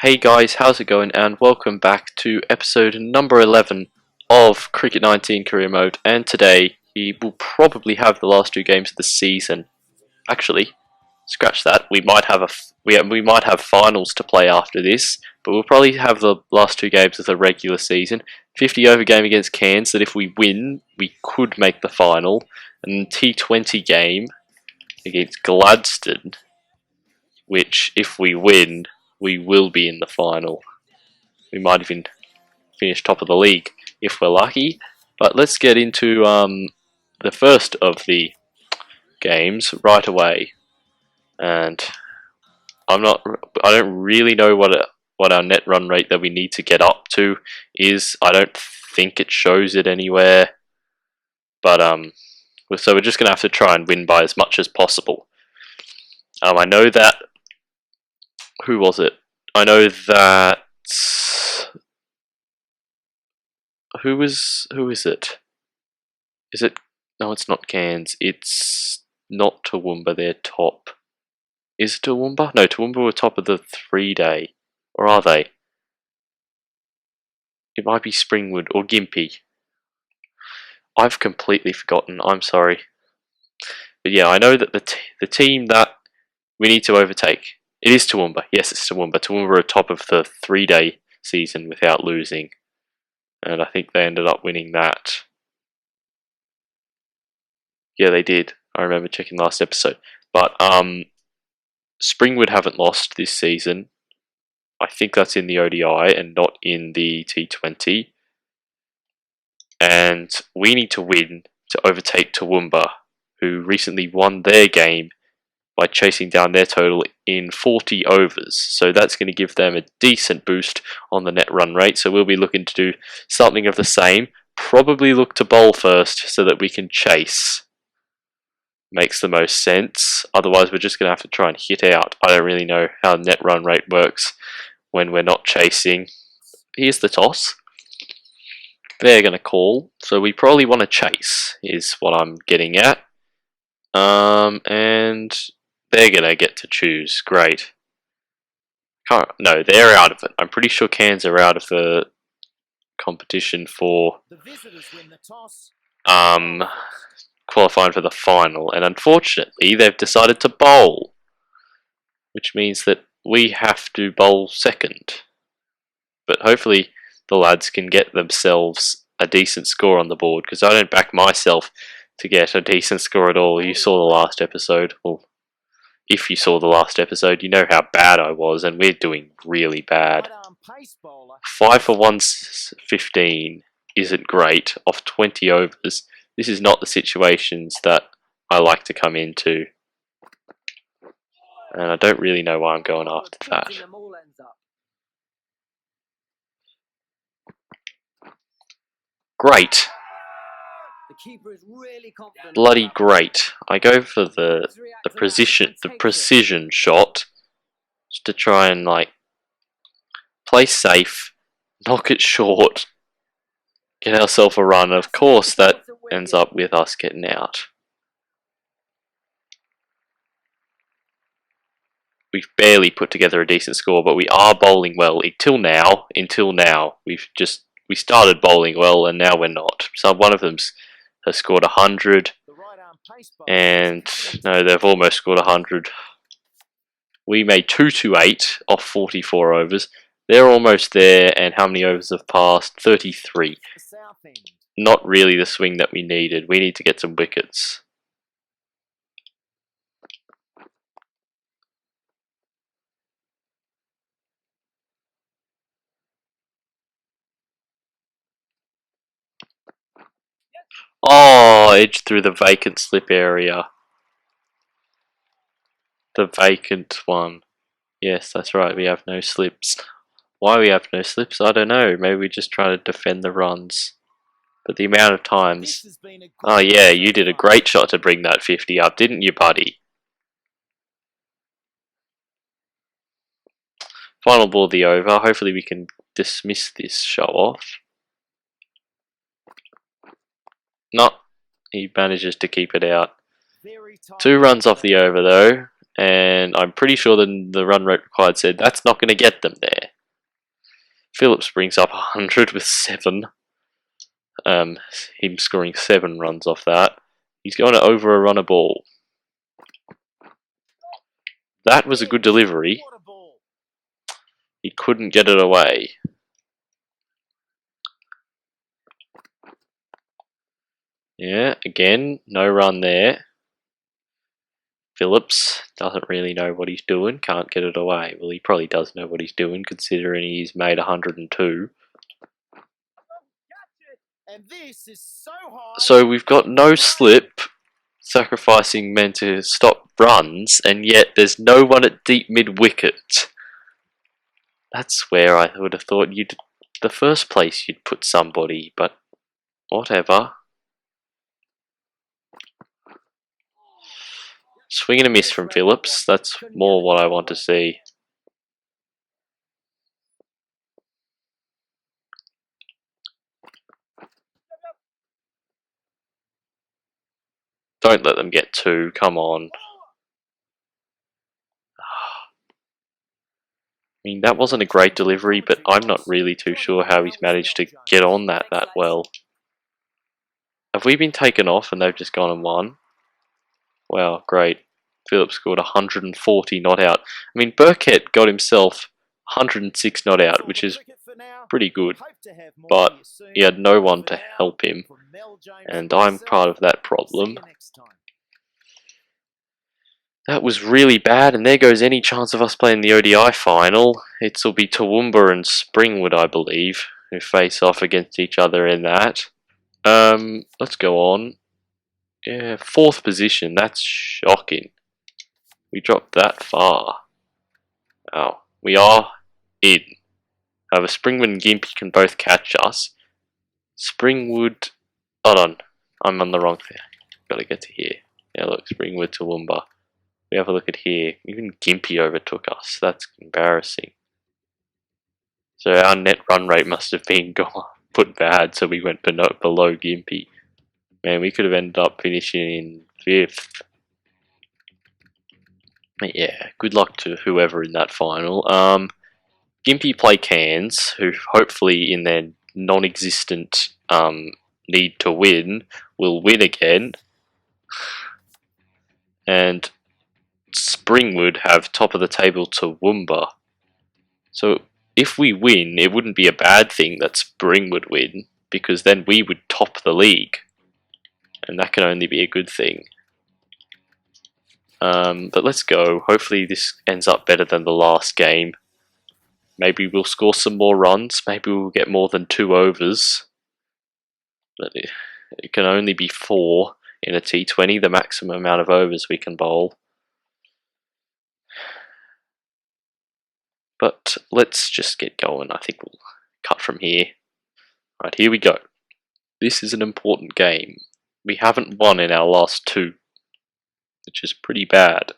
Hey guys, how's it going? And welcome back to episode number 11 of Cricket 19 Career Mode. And today we will probably have the last two games of the season. Actually, scratch that. We might have we might have finals to play after this, but we'll probably have the last two games of the regular season. 50 over game against Cairns that if we win, we could make the final, and T20 game against Gladstone, which if we win, we will be in the final. We might even finish top of the league if we're lucky. But let's get into the first of the games right away. And I don't really know what our net run rate that we need to get up to is. I don't think it shows it anywhere. But so we're just gonna have to try and win by as much as possible. I know that. Who was it? I know that. Who is it? Is it? No, it's not Cairns. It's not Toowoomba. They're top. Is it Toowoomba? No, Toowoomba were top of the 3-day. Or are they? It might be Springwood or Gympie. I've completely forgotten. I'm sorry. But yeah, I know that the team that we need to overtake. It is Toowoomba. Yes, it's Toowoomba. Toowoomba are top of the 3-day season without losing. And I think they ended up winning that. Yeah, they did. I remember checking last episode. But Springwood haven't lost this season. I think that's in the ODI and not in the T20. And we need to win to overtake Toowoomba, who recently won their game by chasing down their total in 40 overs. So that's going to give them a decent boost on the net run rate. So we'll be looking to do something of the same. Probably look to bowl first so that we can chase. Makes the most sense. Otherwise we're just going to have to try and hit out. I don't really know how net run rate works when we're not chasing. Here's the toss. They're going to call. So we probably want to chase is what I'm getting at. And they're going to get to choose. Great. No, they're out of it. I'm pretty sure Cairns are out of the competition for qualifying for the final. And unfortunately, they've decided to bowl. Which means that we have to bowl second. But hopefully the lads can get themselves a decent score on the board. Because I don't back myself to get a decent score at all. You saw the last episode. Well, if you saw the last episode, you know how bad I was, and we're doing really bad. 5 for 115 isn't great off 20 overs. This is not the situations that I like to come into. And I don't really know why I'm going after that. Great. Bloody great. I go for the precision shot just to try and like play safe, knock it short, get ourselves a run. Of course that ends up with us getting out. We've barely put together a decent score, but we are bowling well until now. We started bowling well and now we're not. So one of them's has scored 100, and no, they've almost scored 100. We made 228 off 44 overs. They're almost there, and how many overs have passed? 33. Not really the swing that we needed. We need to get some wickets. Oh, edge through the vacant slip area. The vacant one. Yes, that's right, we have no slips. Why we have no slips, I don't know. Maybe we just try to defend the runs. But the amount of times... Oh yeah, you did a great shot to bring that 50 up, didn't you, buddy? Final ball of the over. Hopefully we can dismiss this show off. No, he manages to keep it out. 2 runs off the over though, and I'm pretty sure the run rate required said that's not going to get them there. Phillips brings up 100 with 7. Him scoring 7 runs off that. He's going to over a runner ball. That was a good delivery. He couldn't get it away. Yeah, again, no run there. Phillips doesn't really know what he's doing, can't get it away. Well, he probably does know what he's doing, considering he's made 102. So we've got no slip, sacrificing men to stop runs, and yet there's no one at deep mid-wicket. That's where I would have thought the first place you'd put somebody, but whatever. Swing and a miss from Phillips. That's more what I want to see. Don't let them get 2. Come on. I mean, that wasn't a great delivery, but I'm not really too sure how he's managed to get on that well. Have we been taken off and they've just gone and won? Wow, great. Phillips scored 140 not out. I mean, Burkett got himself 106 not out, which is pretty good, but he had no one to help him, and I'm part of that problem. That was really bad, and there goes any chance of us playing the ODI final. It'll be Toowoomba and Springwood, I believe, who face off against each other in that. Let's go on. Yeah, 4th position, that's shocking. We dropped that far. Oh, we are in. However, Springwood and Gympie can both catch us. Springwood... Hold on, I'm on the wrong thing. Gotta get to here. Yeah, look, Springwood to Toowoomba. We have a look at here. Even Gympie overtook us. That's embarrassing. So our net run rate must have been put bad, so we went below Gympie. Man, we could have ended up finishing in 5th. Yeah, good luck to whoever in that final. Gympie play Cairns, who hopefully in their non-existent need to win, will win again. And Springwood have top of the table to Toowoomba. So if we win, it wouldn't be a bad thing that Springwood win, because then we would top the league. And that can only be a good thing. But let's go. Hopefully this ends up better than the last game. Maybe we'll score some more runs. Maybe we'll get more than 2 overs. But it can only be 4 in a T20, the maximum amount of overs we can bowl. But let's just get going. I think we'll cut from here. Right, here we go. This is an important game. We haven't won in our last 2, which is pretty bad.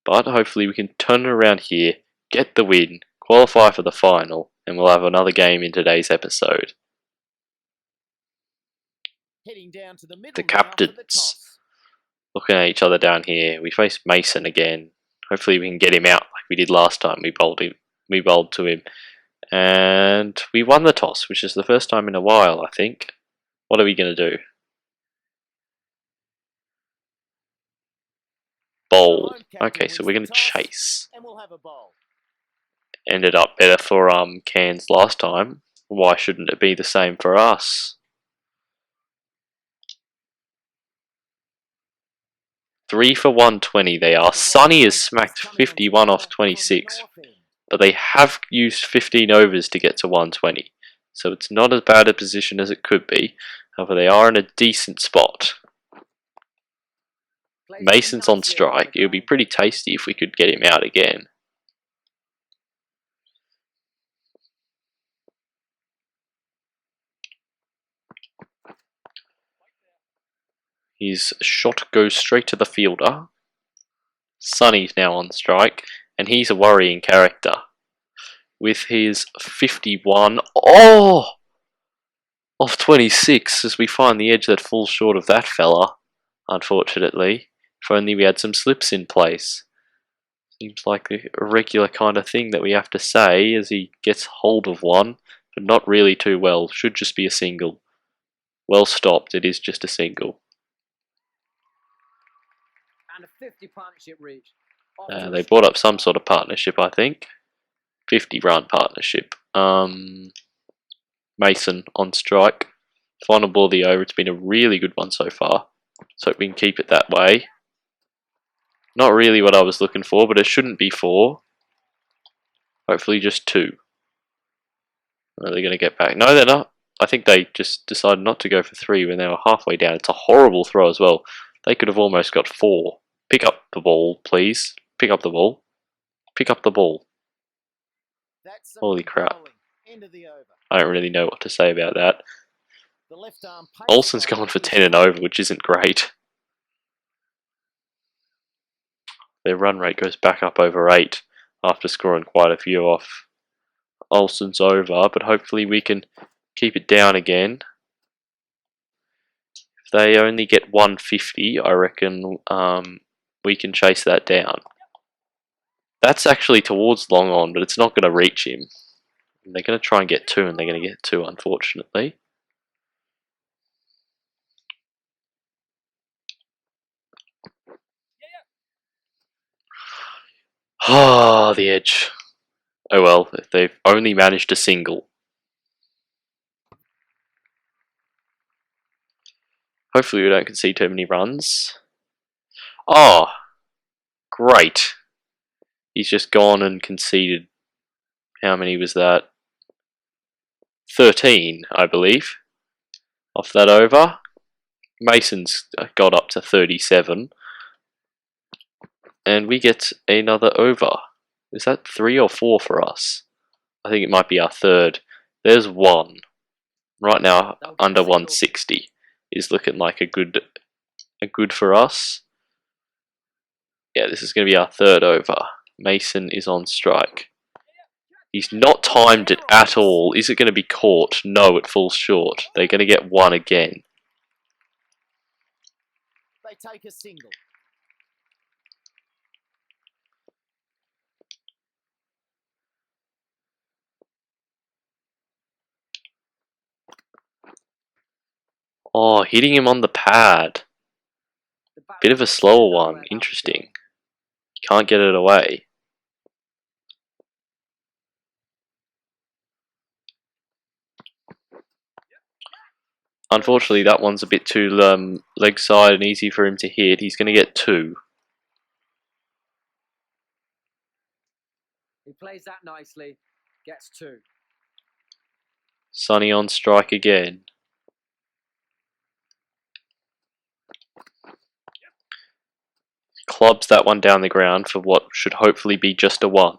But hopefully we can turn it around here, get the win, qualify for the final, and we'll have another game in today's episode. The captains looking at each other down here. We face Mason again. Hopefully we can get him out like we did last time. We bowled to him. And we won the toss, which is the first time in a while, I think. What are we going to do? Bowl. Okay, so we're going to chase. Ended up better for Cairns last time. Why shouldn't it be the same for us? 3 for 120 they are. Sunny has smacked 51 off 26, but they have used 15 overs to get to 120, so it's not as bad a position as it could be. However, they are in a decent spot. Mason's on strike. It would be pretty tasty if we could get him out again. His shot goes straight to the fielder. Sunny's now on strike, and he's a worrying character. With his 51 off 26, as we find the edge that falls short of that fella, unfortunately. If only we had some slips in place. Seems like a regular kind of thing that we have to say as he gets hold of one, but not really too well. Should just be a single. Well stopped, it is just a single. And a 50 partnership reach. They brought up some sort of partnership, I think. 50-run partnership. Mason on strike. Final ball of the over. It's been a really good one so far. So we can keep it that way. Not really what I was looking for, but it shouldn't be 4. Hopefully just 2. Are they going to get back? No, they're not. I think they just decided not to go for 3 when they were halfway down. It's a horrible throw as well. They could have almost got 4. Pick up the ball, please. Pick up the ball. Pick up the ball. Holy crap. I don't really know what to say about that. Olsen's gone for 10 and over, which isn't great. Their run rate goes back up over 8 after scoring quite a few off. Olsen's over, but hopefully we can keep it down again. If they only get 150, I reckon we can chase that down. That's actually towards long on, but it's not going to reach him. They're going to try and get 2, and they're going to get 2, unfortunately. Ah, the edge. Oh well, if they've only managed a single. Hopefully we don't concede too many runs. Oh, great. He's just gone and conceded. How many was that? 13, I believe. Off that over. Mason's got up to 37. And we get another over. Is that 3 or 4 for us? I think it might be our 3rd. There's 1. Right now, under 160 is looking like a good for us. Yeah, this is going to be our 3rd over. Mason is on strike. He's not timed it at all. Is it going to be caught? No, it falls short. They're going to get 1 again. They take a single. Oh, hitting him on the pad. Bit of a slower one. Interesting. Can't get it away. Unfortunately, that one's a bit too leg side and easy for him to hit. He's going to get 2. He plays that nicely. Gets 2. Sonny on strike again. Clubs that one down the ground for what should hopefully be just a 1.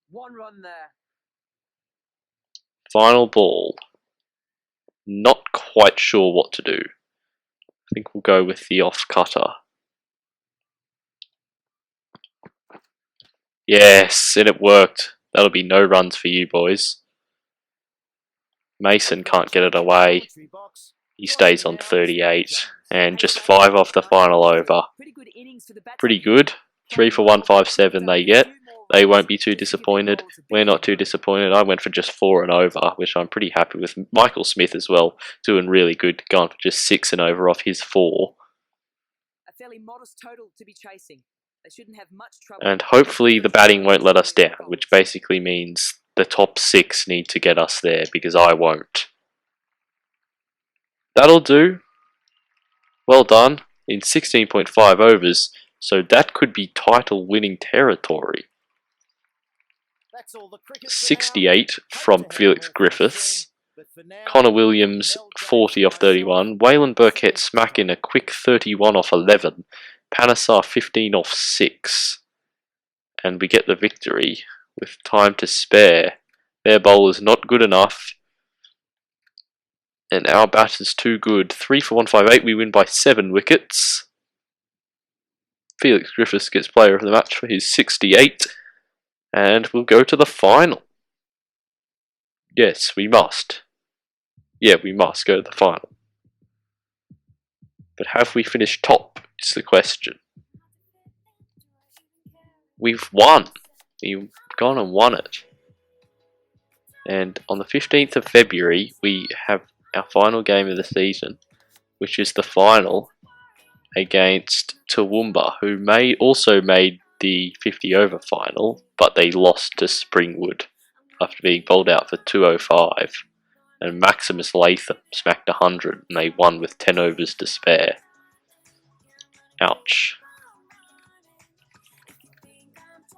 1 run there. Final ball. Not quite sure what to do. I think we'll go with the off cutter. Yes, and it worked. That'll be no runs for you boys. Mason can't get it away. He stays on 38. And just 5 off the final over. Pretty good. 3 for 157 they get. They won't be too disappointed. We're not too disappointed. I went for just 4 and over, which I'm pretty happy with. Michael Smith as well, doing really good. Going for just 6 and over off his 4. A fairly modest total to be chasing. They shouldn't have much trouble. And hopefully the batting won't let us down, which basically means the top 6 need to get us there, because I won't. That'll do. Well done. In 16.5 overs, so that could be title-winning territory. 68 from Felix Griffiths. Connor Williams, 40 off 31. Waylon Burkett smacking a quick 31 off 11. Panesar, 15 off 6. And we get the victory with time to spare. Their bowler's not good enough. And our batter's too good. 3 for 158. We win by 7 wickets. Felix Griffiths gets player of the match for his 68. And we'll go to the final. Yes, we must. Yeah, we must go to the final. But have we finished top, is the question. we've won. We've gone and won it. And on the 15th of February, we have our final game of the season, which is the final against Toowoomba, who also made the 50 over final, but they lost to Springwood after being bowled out for 205. And Maximus Latham smacked 100, and they won with 10 overs to spare. Ouch.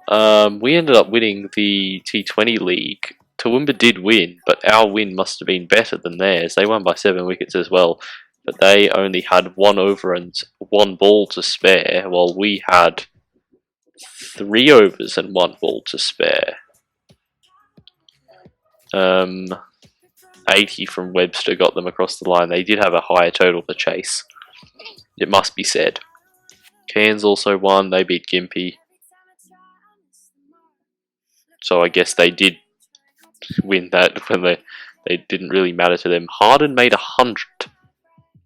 We ended up winning the T20 League. Toowoomba did win, but our win must have been better than theirs. They won by 7 wickets as well, but they only had 1 over and 1 ball to spare, while we had 3 overs and 1 ball to spare. 80 from Webster got them across the line. They did have a higher total to chase, it must be said. Cairns also won, they beat Gympie. So I guess they did win that when they didn't really matter to them. Harden made 100,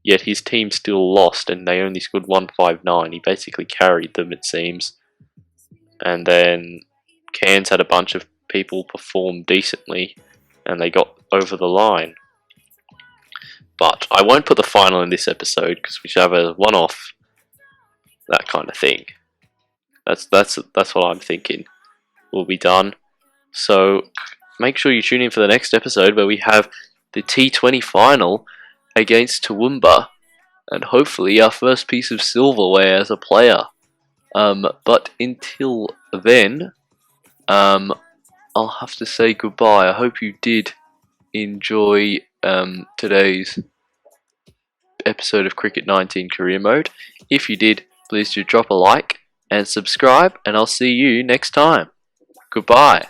yet his team still lost and they only scored 159. He basically carried them, it seems. And then Cairns had a bunch of people perform decently and they got over the line. But I won't put the final in this episode because we should have a one-off, that kind of thing. That's what I'm thinking will be done. So make sure you tune in for the next episode where we have the T20 final against Toowoomba and hopefully our first piece of silverware as a player. But until then, I'll have to say goodbye. I hope you did enjoy today's episode of Cricket 19 Career Mode. If you did, please do drop a like and subscribe, and I'll see you next time. Goodbye.